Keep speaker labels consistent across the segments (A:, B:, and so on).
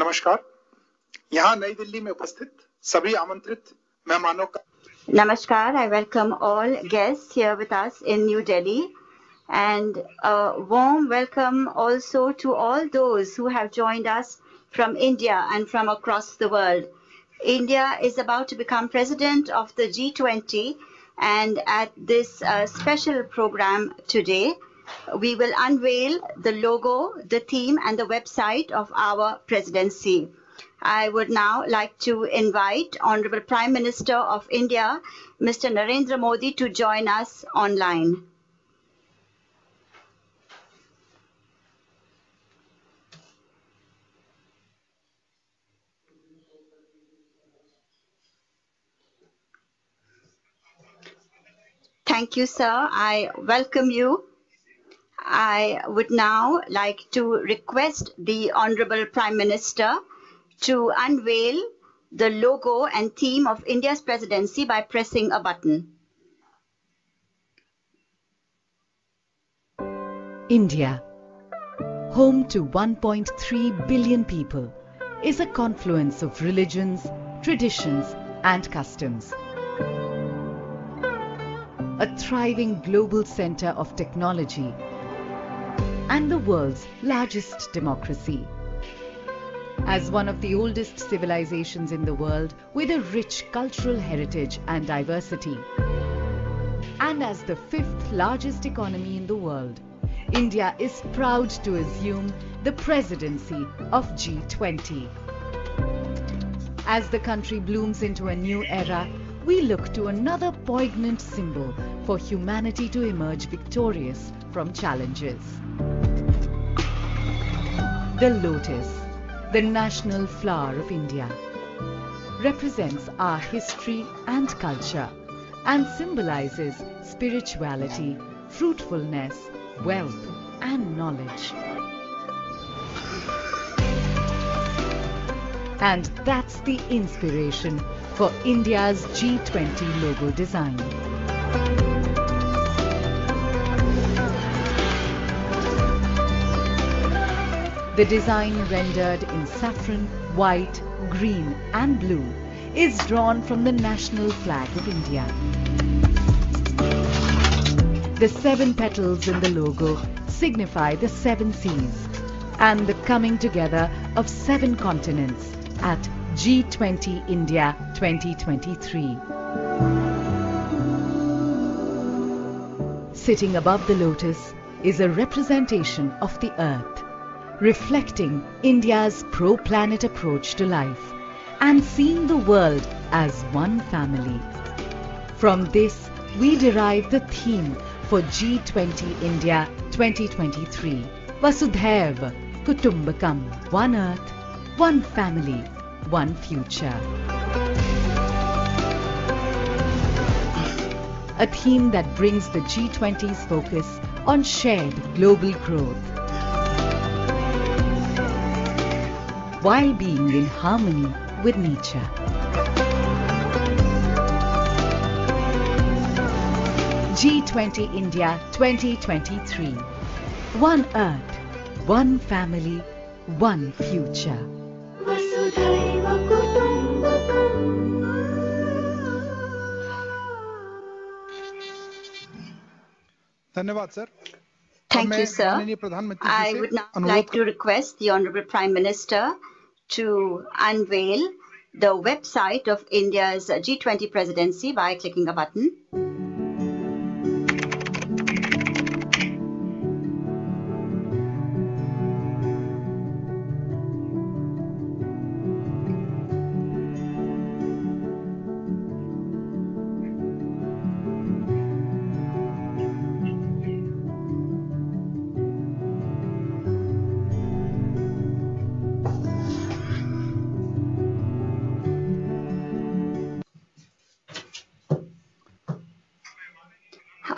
A: नमस्कार। यहाँ नई दिल्ली में उपस्थित सभी आमंत्रित मेहमानों का
B: Namaskar. I welcome all guests here with us in New Delhi, and a warm welcome also to all those who have joined us from India and from across the world. India is about to become president of the G20, and at this special program today, we will unveil the logo, the theme, and the website of our presidency. I would now like to invite Honorable Prime Minister of India, Mr. Narendra Modi, to join us online. Thank you, sir. I welcome you. I would now like to request the Honorable Prime Minister to unveil the logo and theme of India's presidency by pressing a button.
C: India, home to 1.3 billion people, is a confluence of religions, traditions, and customs. A thriving global center of technology and the world's largest democracy. As one of the oldest civilizations in the world with a rich cultural heritage and diversity, and as the fifth largest economy in the world, India is proud to assume the presidency of G20. As the country blooms into a new era, we look to another poignant symbol for humanity to emerge victorious from challenges. The lotus, the national flower of India, represents our history and culture and symbolizes spirituality, fruitfulness, wealth, and knowledge. And that's the inspiration for India's G20 logo design. The design, rendered in saffron, white, green and blue, is drawn from the national flag of India. The 7 petals in the logo signify the 7 seas and the coming together of 7 continents at G20 India 2023. Sitting above the lotus is a representation of the earth, reflecting India's pro-planet approach to life and seeing the world as one family. From this, we derive the theme for G20 India 2023, Vasudhaiva Kutumbakam, one earth, one family, one future. A theme that brings the G20's focus on shared global growth, while being in harmony with nature. G20 India 2023. One earth, one family, one future.
A: धन्यवाद sir.
B: Thank you, sir. I would now like to request the Honorable Prime Minister to unveil the website of India's G20 presidency by clicking a button.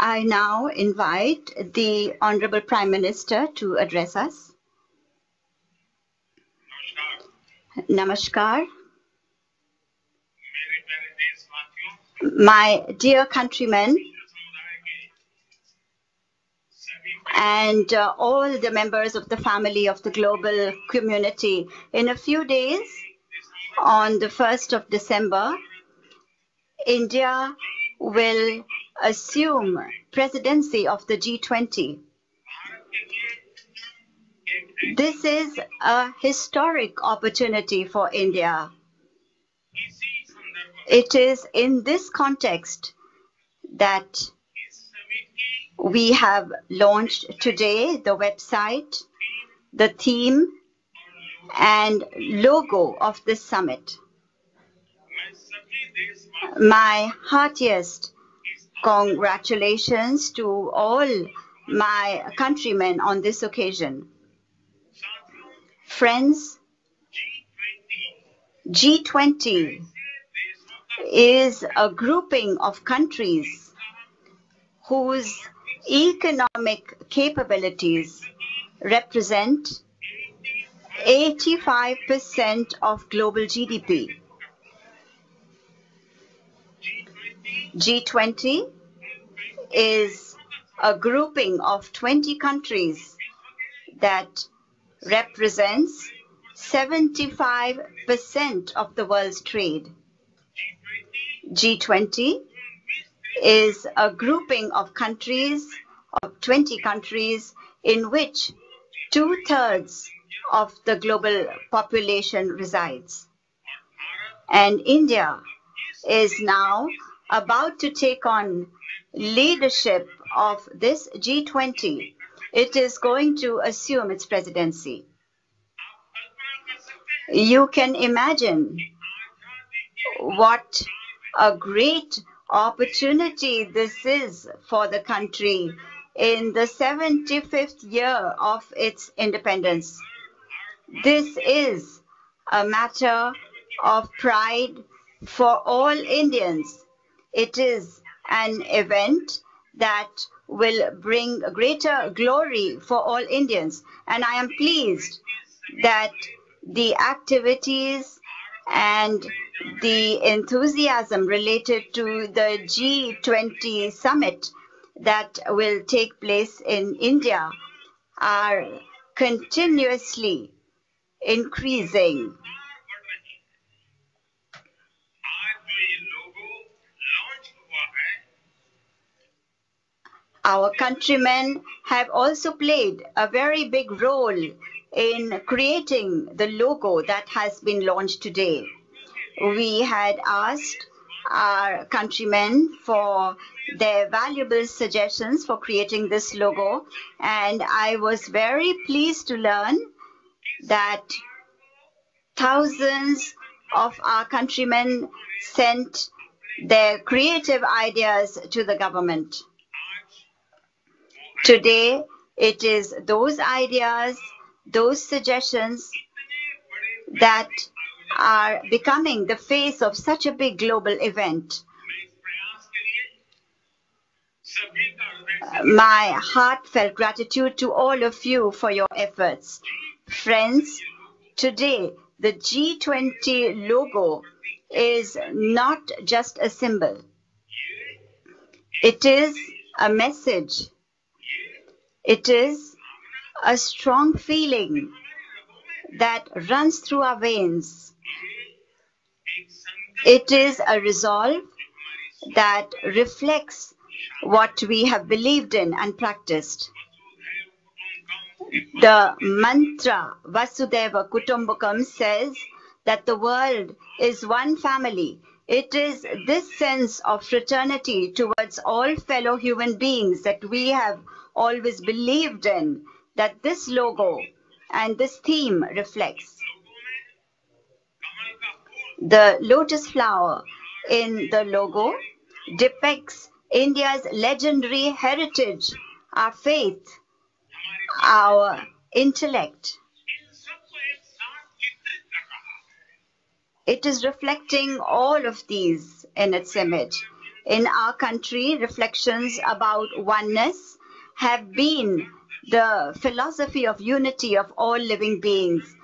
B: I now invite the Honorable Prime Minister to address us. Namaskar. My dear countrymen, and all the members of the family of the global community. In a few days, on the 1st of December, India will assume presidency of the G20. This is a historic opportunity for India. It is in this context that we have launched today the website, the theme, and logo of this summit. My heartiest congratulations to all my countrymen on this occasion. Friends, G20 is a grouping of countries whose economic capabilities represent 85% of global GDP. G20 is a grouping of 20 countries that represents 75% of the world's trade. G20 is a grouping of countries, of 20 countries, in which 2/3 of the global population resides. And India is now about to take on leadership of this G20. It is going to assume its presidency. You can imagine what a great opportunity this is for the country in the 75th year of its independence. This is a matter of pride for all Indians. It is an event that will bring greater glory for all Indians. And I am pleased that the activities and the enthusiasm related to the G20 summit that will take place in India are continuously increasing. Our countrymen have also played a very big role in creating the logo that has been launched today. We had asked our countrymen for their valuable suggestions for creating this logo, and I was very pleased to learn that thousands of our countrymen sent their creative ideas to the government. Today, it is those ideas, those suggestions that are becoming the face of such a big global event. My heartfelt gratitude to all of you for your efforts. Friends, today the G20 logo is not just a symbol. It is a message. It is a strong feeling that runs through our veins. It is a resolve that reflects what we have believed in and practiced. The mantra Vasudhaiva Kutumbakam says that the world is one family. It is this sense of fraternity towards all fellow human beings that we have always believed in, that this logo and this theme reflects. The lotus flower in the logo depicts India's legendary heritage, our faith, our intellect. It is reflecting all of these in its image. In our country, reflections about oneness have been the philosophy of unity of all living beings.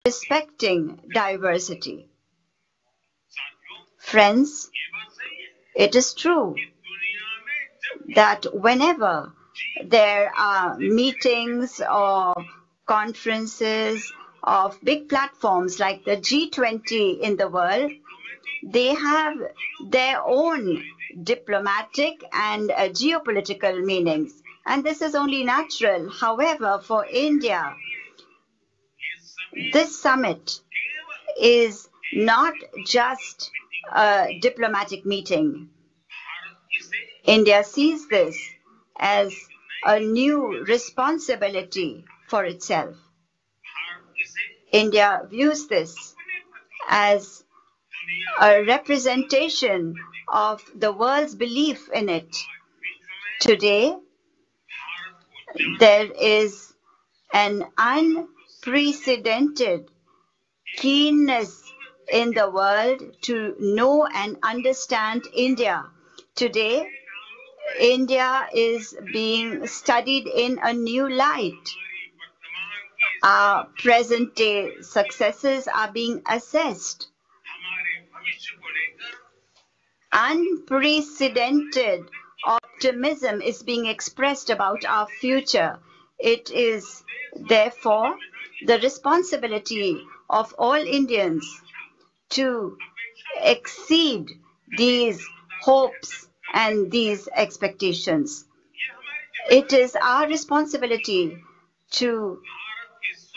B: respecting diversity. Friends, it is true that whenever there are meetings or conferences of big platforms like the G20 in the world, they have their own diplomatic and geopolitical meanings. And this is only natural. However, for India, this summit is not just a diplomatic meeting. India sees this as a new responsibility for itself. India views this as a representation of the world's belief in it. Today, there is an unprecedented keenness in the world to know and understand India. Today, India is being studied in a new light. Our present-day successes are being assessed. Unprecedented optimism is being expressed about our future. It is, therefore, the responsibility of all Indians to exceed these hopes and these expectations. It is our responsibility to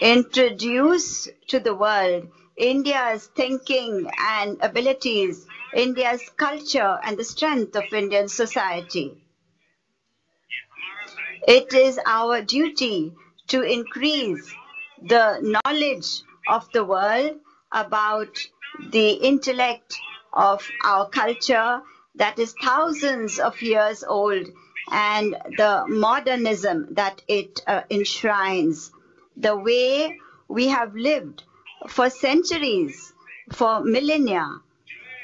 B: introduce to the world India's thinking and abilities, India's culture, and the strength of Indian society. It is our duty to increase the knowledge of the world about the intellect of our culture that is thousands of years old and the modernism that it enshrines. The way we have lived for centuries, for millennia,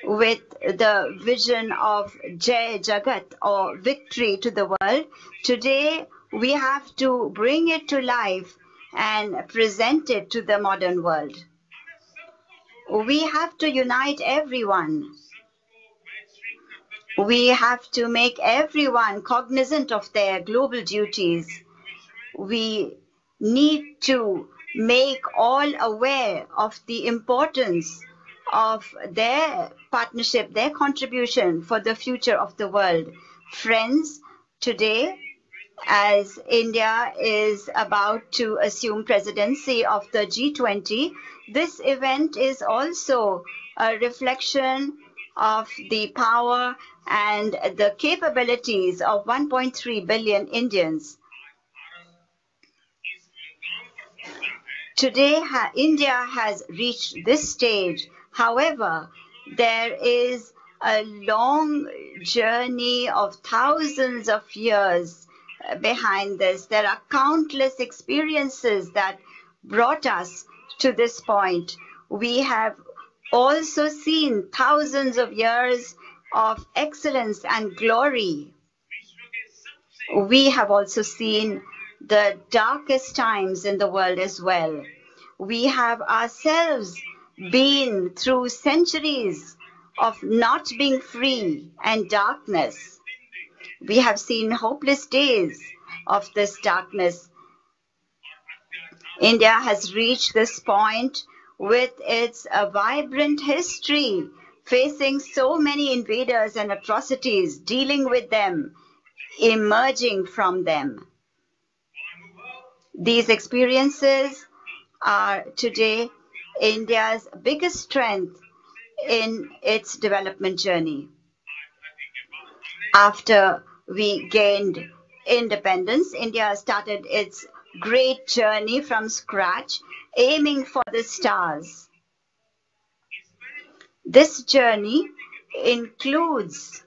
B: with the vision of Jai Jagat or victory to the world. Today, we have to bring it to life and present it to the modern world. We have to unite everyone. We have to make everyone cognizant of their global duties. We need to make all aware of the importance of their partnership, their contribution for the future of the world. Friends, today, as India is about to assume presidency of the G20, this event is also a reflection of the power and the capabilities of 1.3 billion Indians. Today, India has reached this stage. However, there is a long journey of thousands of years behind this. There are countless experiences that brought us to this point. We have also seen thousands of years of excellence and glory. We have also seen the darkest times in the world as well. We have ourselves been through centuries of not being free and darkness. We have seen hopeless days of this darkness. India has reached this point with its vibrant history, facing so many invaders and atrocities, dealing with them, emerging from them. These experiences are today India's biggest strength in its development journey. After we gained independence, India started its great journey from scratch, aiming for the stars. This journey includes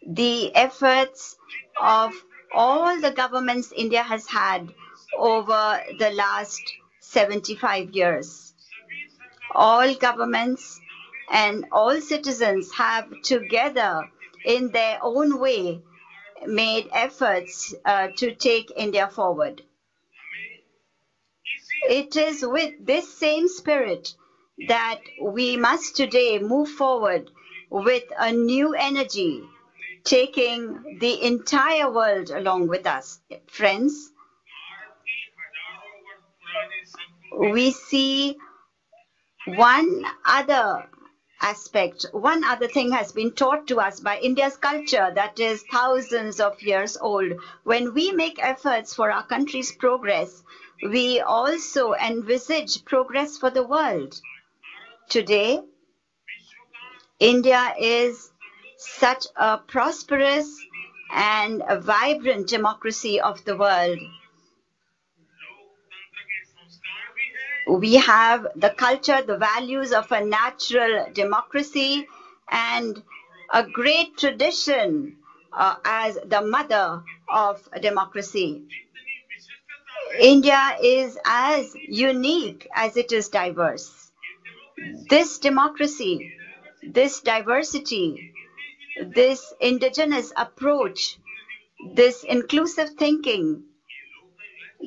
B: the efforts of all the governments India has had over the last 75 years. All governments and all citizens have together, in their own way, made efforts to take India forward. It is with this same spirit that we must today move forward with a new energy, taking the entire world along with us. Friends, we see one other aspect, one other thing has been taught to us by India's culture that is thousands of years old. When we make efforts for our country's progress, we also envisage progress for the world. Today, India is such a prosperous and a vibrant democracy of the world. We have the culture, the values of a natural democracy, and a great tradition as the mother of democracy. India is as unique as it is diverse. This democracy, this diversity, this indigenous approach, this inclusive thinking,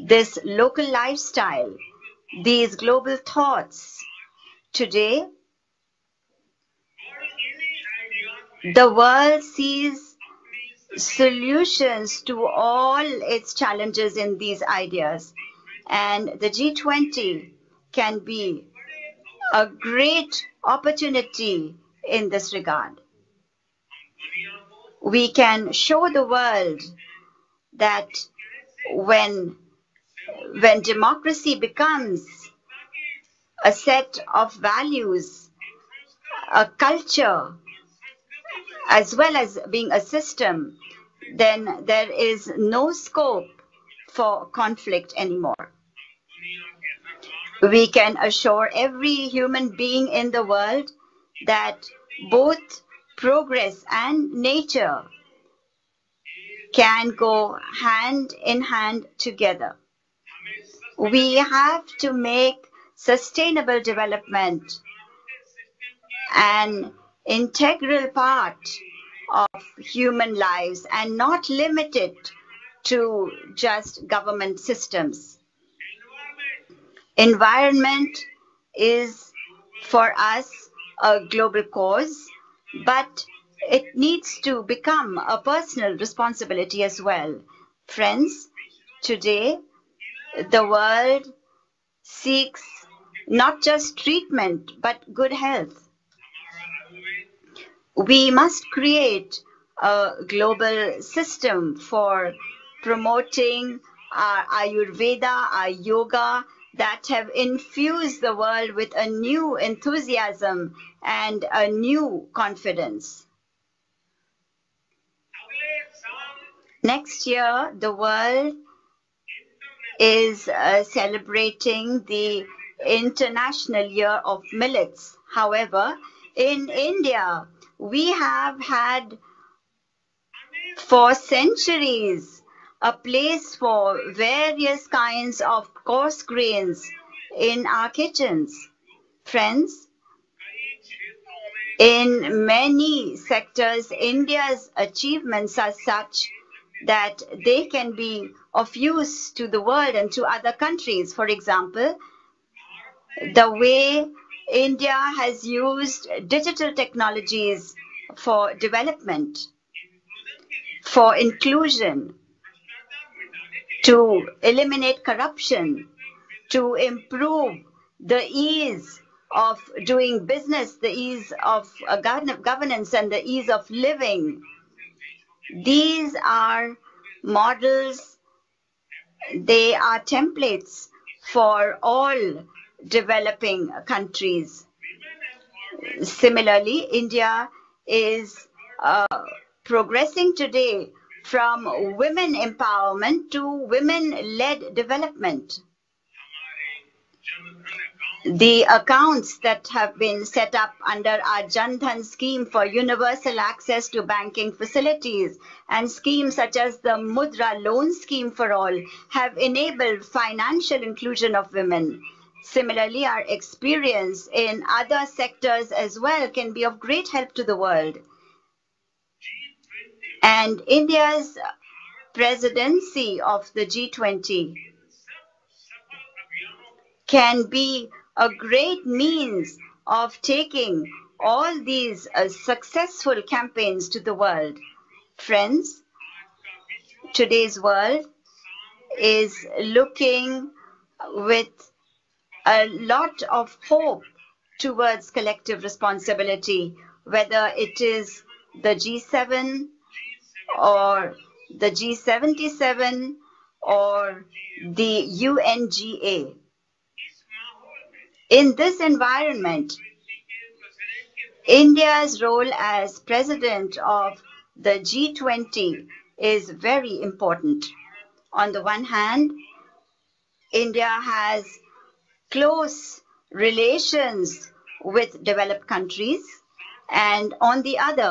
B: this local lifestyle, these global thoughts. Today, the world sees solutions to all its challenges in these ideas, and the G20 can be a great opportunity in this regard. We can show the world that when democracy becomes a set of values, a culture, as well as being a system, then there is no scope for conflict anymore. We can assure every human being in the world that both progress and nature can go hand in hand together. We have to make sustainable development an integral part of human lives and not limited to just government systems. Environment is for us a global cause, but it needs to become a personal responsibility as well. Friends, today the world seeks not just treatment but good health. We must create a global system for promoting our Ayurveda, our yoga, that have infused the world with a new enthusiasm and a new confidence. Next year, the world is celebrating the International Year of Millets. However, in India, we have had for centuries a place for various kinds of coarse grains in our kitchens. Friends, in many sectors, India's achievements are such that they can be of use to the world and to other countries. For example, the way India has used digital technologies for development, for inclusion, to eliminate corruption, to improve the ease of doing business, the ease of governance, and the ease of living. These are models, they are templates for all developing countries. Similarly, India is progressing today from women empowerment to women-led development. The accounts that have been set up under our Jan Dhan scheme for universal access to banking facilities and schemes such as the Mudra loan scheme for all have enabled financial inclusion of women. Similarly, our experience in other sectors as well can be of great help to the world. And India's presidency of the G20 can be a great means of taking all these successful campaigns to the world. Friends, today's world is looking with a lot of hope towards collective responsibility, whether it is the G7 or the G77 or the UNGA. In this environment, India's role as president of the G20 is very important. On the one hand, India has close relations with developed countries, and on the other,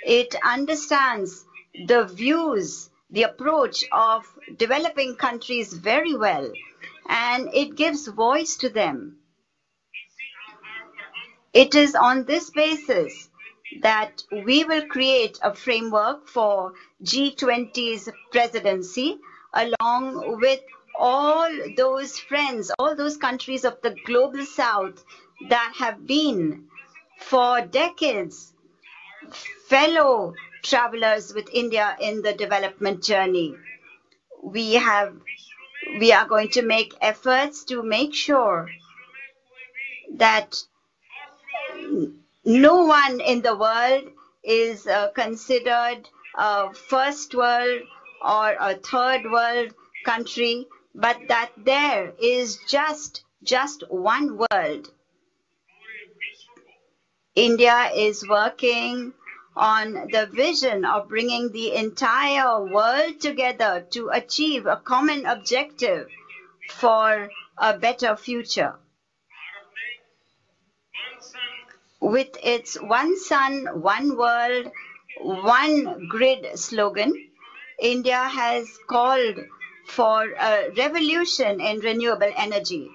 B: it understands the views, the approach of developing countries very well, and it gives voice to them. It is on this basis that we will create a framework for G20's presidency, along with all those friends, all those countries of the global south that have been for decades fellow travelers with India in the development journey. We are going to make efforts to make sure that no one in the world is considered a first world or a third world country, but that there is just one world. India is working on the vision of bringing the entire world together to achieve a common objective for a better future. With its One Sun, One World, One Grid slogan, India has called for a revolution in renewable energy.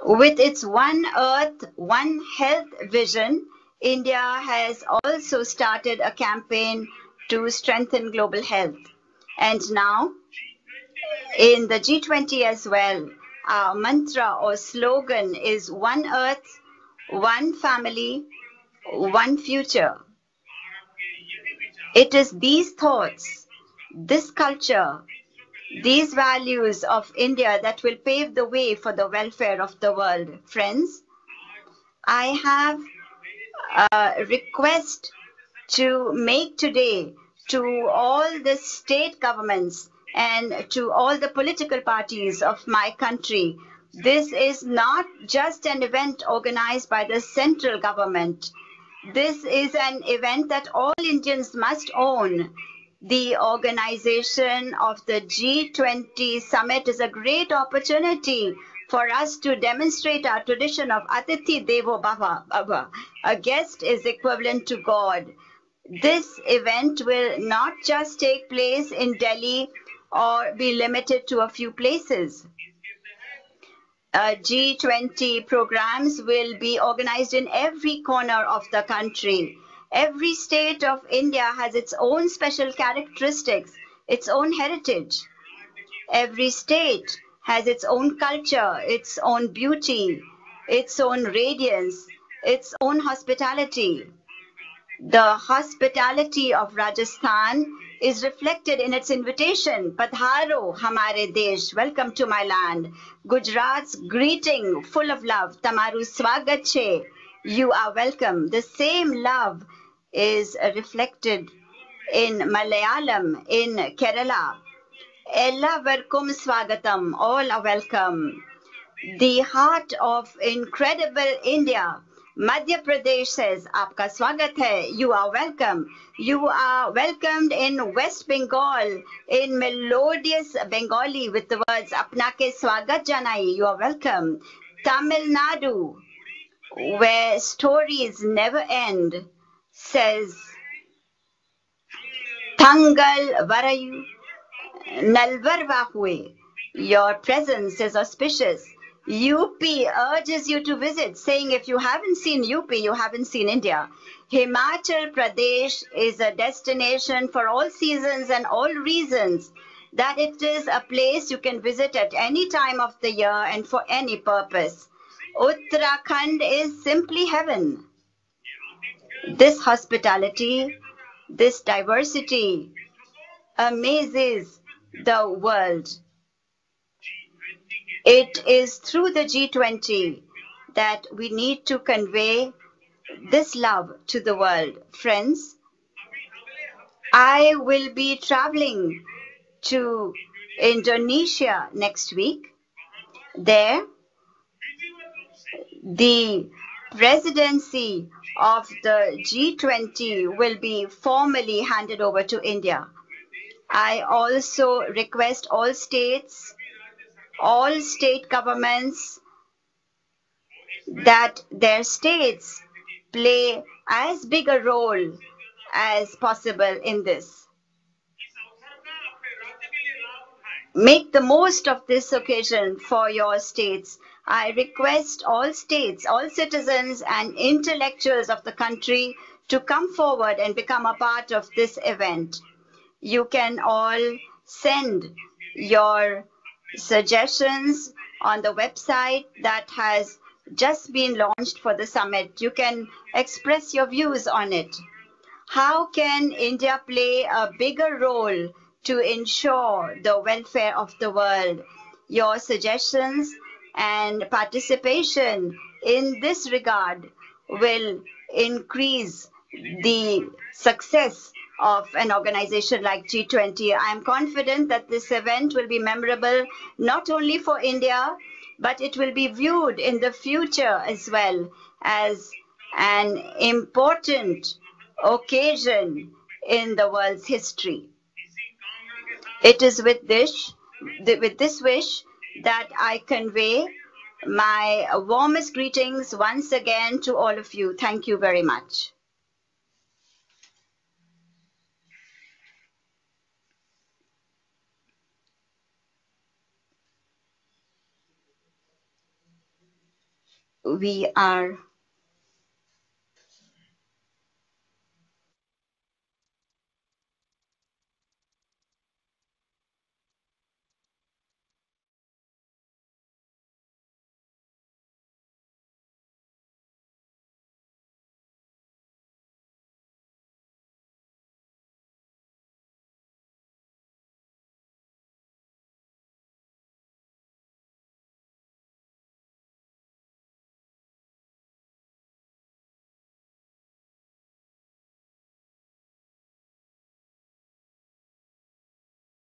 B: With its One Earth, One Health vision, India has also started a campaign to strengthen global health. And now, in the G20 as well, our mantra or slogan is One Earth, One Family, One Future. It is these thoughts, this culture, these values of India that will pave the way for the welfare of the world. Friends, I have a request to make today to all the state governments and to all the political parties of my country. This is not just an event organized by the central government. This is an event that all Indians must own. The organization of the G20 summit is a great opportunity for us to demonstrate our tradition of Atithi Devo Bhava. A guest is equivalent to God. This event will not just take place in Delhi or be limited to a few places. G20 programs will be organized in every corner of the country. Every state of India has its own special characteristics, its own heritage. Every state has its own culture, its own beauty, its own radiance, its own hospitality. The hospitality of Rajasthan is reflected in its invitation, Padharo Hamare Desh, welcome to my land. Gujarat's greeting, full of love, Tamaru Swagat Che, you are welcome. The same love is reflected in Malayalam, in Kerala. Ella Verkum Swagatam, all are welcome. The heart of incredible India, Madhya Pradesh says, Aapka Swagat hai, you are welcome. You are welcomed in West Bengal, in melodious Bengali with the words, Apna ke Swagat Janai, you are welcome. Tamil Nadu, where stories never end, says, Thangal Varayu Nalvarva Hue, your presence is auspicious. UP urges you to visit, saying if you haven't seen UP, you haven't seen India. Himachal Pradesh is a destination for all seasons and all reasons. that it is a place you can visit at any time of the year and for any purpose. Uttarakhand is simply heaven. This hospitality, this diversity amazes the world. It is through the G20 that we need to convey this love to the world. Friends, I will be traveling to Indonesia next week. There, the presidency of the G20 will be formally handed over to India. I also request all states, all state governments, that their states play as big a role as possible in this. Make the most of this occasion for your states. I request all states, all citizens and intellectuals of the country to come forward and become a part of this event. You can all send your suggestions on the website that has just been launched for the summit. You can express your views on it. How can India play a bigger role to ensure the welfare of the world? Your suggestions and participation in this regard will increase the success of an organization like G20. I am confident that this event will be memorable not only for India, but it will be viewed in the future as well as an important occasion in the world's history. It is with this wish that I convey my warmest greetings once again to all of you. Thank you very much. We are